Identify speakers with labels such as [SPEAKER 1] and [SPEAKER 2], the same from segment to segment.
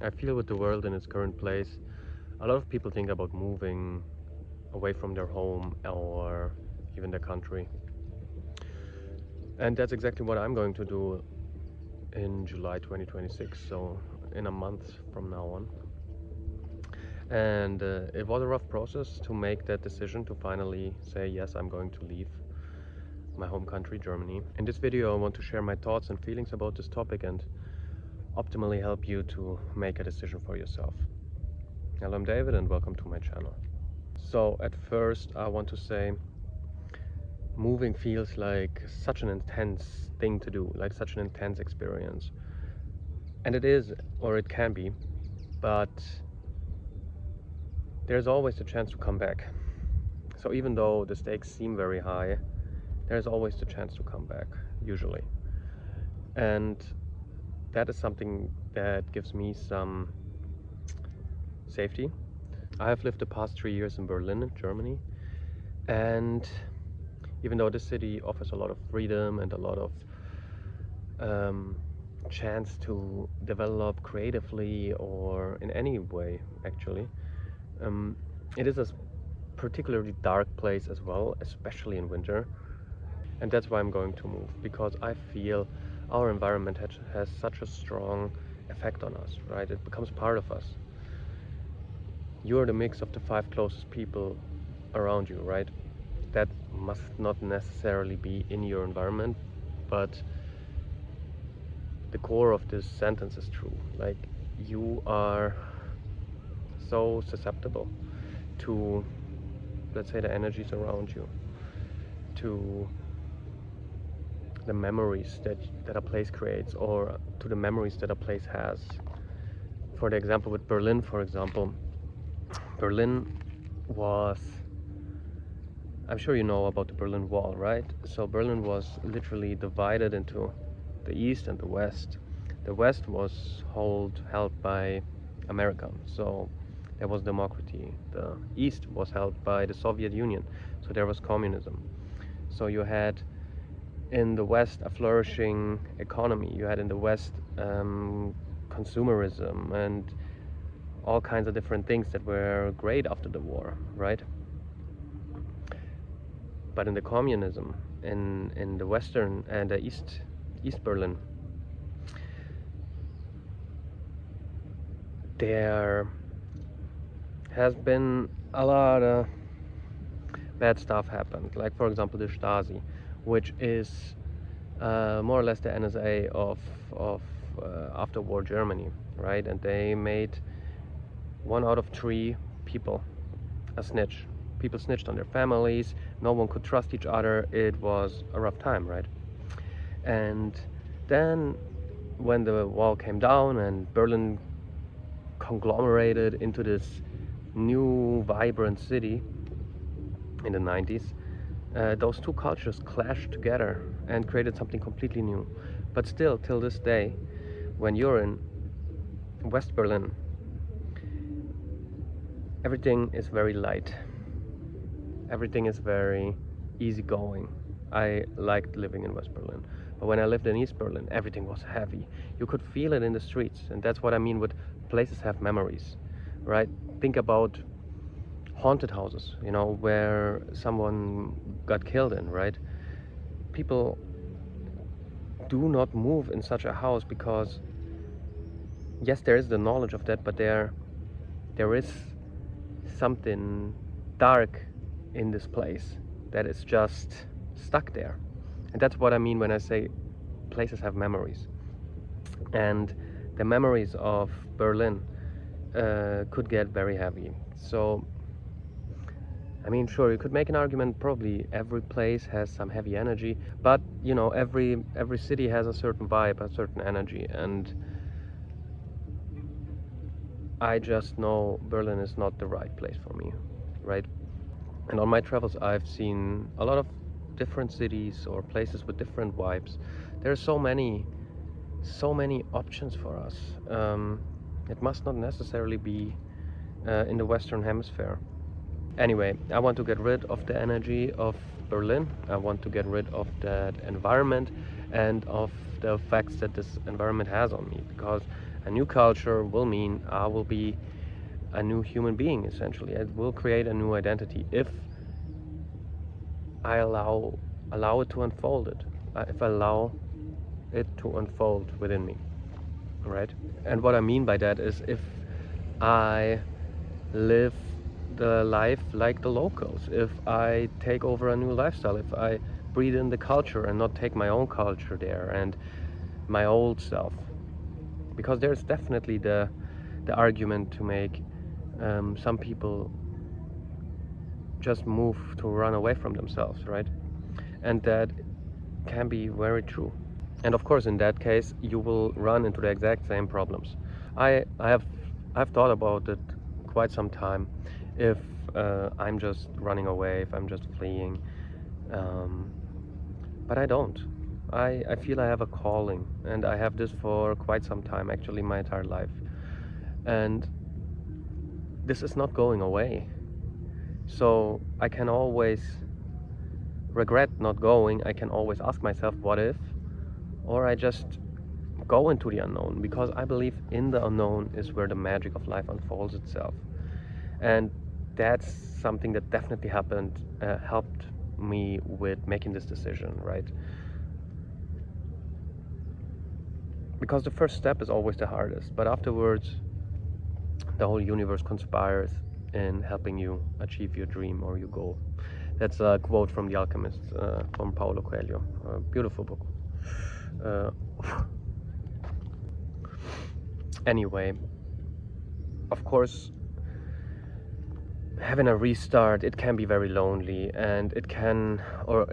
[SPEAKER 1] I feel with the world in its current place, a lot of people think about moving away from their home or even their country. And that's exactly what I'm going to do in July 2026, so in a month from now on. And it was a rough process to make that decision to finally say, yes, I'm going to leave my home country, Germany. In this video, I want to share my thoughts and feelings about this topic and optimally help you to make a decision for yourself. Hello, I'm David and welcome to my channel. So at first, I want to say moving feels like such an intense thing to do, like such an intense experience. And it is, or it can be, but there's always the chance to come back. So even though the stakes seem very high, there's always the chance to come back, usually. And that is something that gives me some safety. I have lived the past 3 years in Berlin, Germany, and even though this city offers a lot of freedom and a lot of chance to develop creatively or in any way, actually, it is a particularly dark place as well, especially in winter. And that's why I'm going to move, because I feel our environment has such a strong effect on us, right? It becomes part of us. You're the mix of the 5 closest people around you, right? That must not necessarily be in your environment, but the core of this sentence is true. Like, you are so susceptible to, let's say, the energies around you, to the memories that a place creates, or to the memories that a place has. For the example with Berlin, for example, Berlin was, I'm sure you know about the Berlin Wall, right? So Berlin was literally divided into the East and the West. The West was held by America, so there was democracy. The East was held by the Soviet Union, so there was communism. So you had in the West a flourishing economy. You had in the West consumerism and all kinds of different things that were great after the war, right? But in the communism, in the Western and the East Berlin, there has been a lot of bad stuff happened. Like, for example, the Stasi, which is more or less the NSA of after-war Germany, right? And they made 1 out of 3 people a snitch. People snitched on their families. No one could trust each other. It was a rough time, right? And then when the wall came down and Berlin conglomerated into this new vibrant city in the 90s, those 2 cultures clashed together and created something completely new. But still, till this day, when you're in West Berlin, everything is very light. Everything is very easygoing. I liked living in West Berlin. But when I lived in East Berlin, everything was heavy. You could feel it in the streets. And that's what I mean with places have memories, right? Think about haunted houses, you know, where someone got killed in, right? People do not move in such a house because, yes, there is the knowledge of that, but there is something dark in this place that is just stuck there. And that's what I mean when I say places have memories. And the memories of Berlin could get very heavy. So, I mean, sure, you could make an argument, probably every place has some heavy energy, but, you know, every city has a certain vibe, a certain energy, and I just know Berlin is not the right place for me, right? And on my travels, I've seen a lot of different cities or places with different vibes. There are so many options for us. It must not necessarily be in the Western Hemisphere. Anyway, I want to get rid of the energy of Berlin. I want to get rid of that environment and of the effects that this environment has on me, because A new culture will mean I will be a new human being, essentially. It will create a new identity if I allow it to unfold it. If I allow it to unfold within me, right? And what I mean by that is if I live the life like the locals, if I take over a new lifestyle, if I breathe in the culture and not take my own culture there and my old self, because there's definitely the argument to make. Some people just move to run away from themselves, right? And that can be very true. And of course, in that case, you will run into the exact same problems. I've thought about it quite some time. If I'm just running away, if I'm just fleeing, um, but I don't. I feel I have a calling, and I have this for quite some time, actually my entire life. And this is not going away. So I can always regret not going. I can always ask myself, what if? Or I just go into the unknown, because I believe in the unknown is where the magic of life unfolds itself. And that's something that definitely helped me with making this decision, right? Because the first step is always the hardest, but afterwards the whole universe conspires in helping you achieve your dream or your goal. That's a quote from The Alchemist, from Paulo Coelho. A beautiful book. Uh, anyway, of course, having a restart, it can be very lonely, and it can, or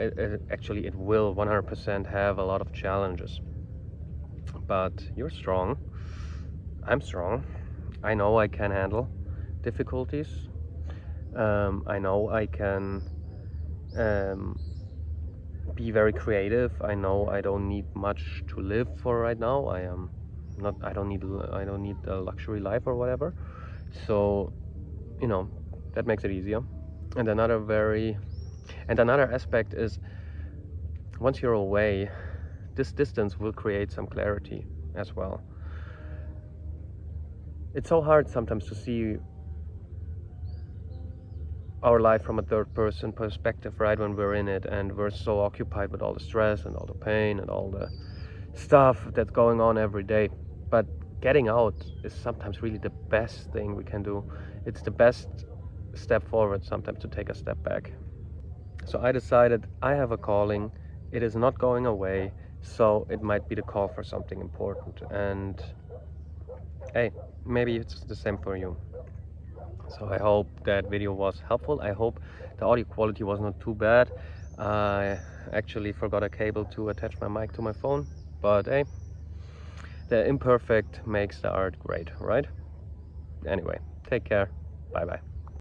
[SPEAKER 1] actually it will 100% have a lot of challenges. But you're strong. I'm strong. I know I can handle difficulties. I know I can um, be very creative. I know I don't need much to live for right now. I am not. I don't need a luxury life or whatever. So, you know, that makes it easier. And another aspect is, once you're away, this distance will create some clarity as well. It's so hard sometimes to see our life from a third person perspective, right, when we're in it, and we're so occupied with all the stress and all the pain and all the stuff that's going on every day. But getting out is sometimes really the best thing we can do. It's the best step forward sometimes to take a step back. So I decided I have a calling. It is not going away, so it might be the call for something important. And hey, maybe it's the same for you. So I hope that video was helpful. I hope the audio quality was not too bad. I actually forgot a cable to attach my mic to my phone, but hey, the imperfect makes the art great, right? Anyway, take care. Bye bye.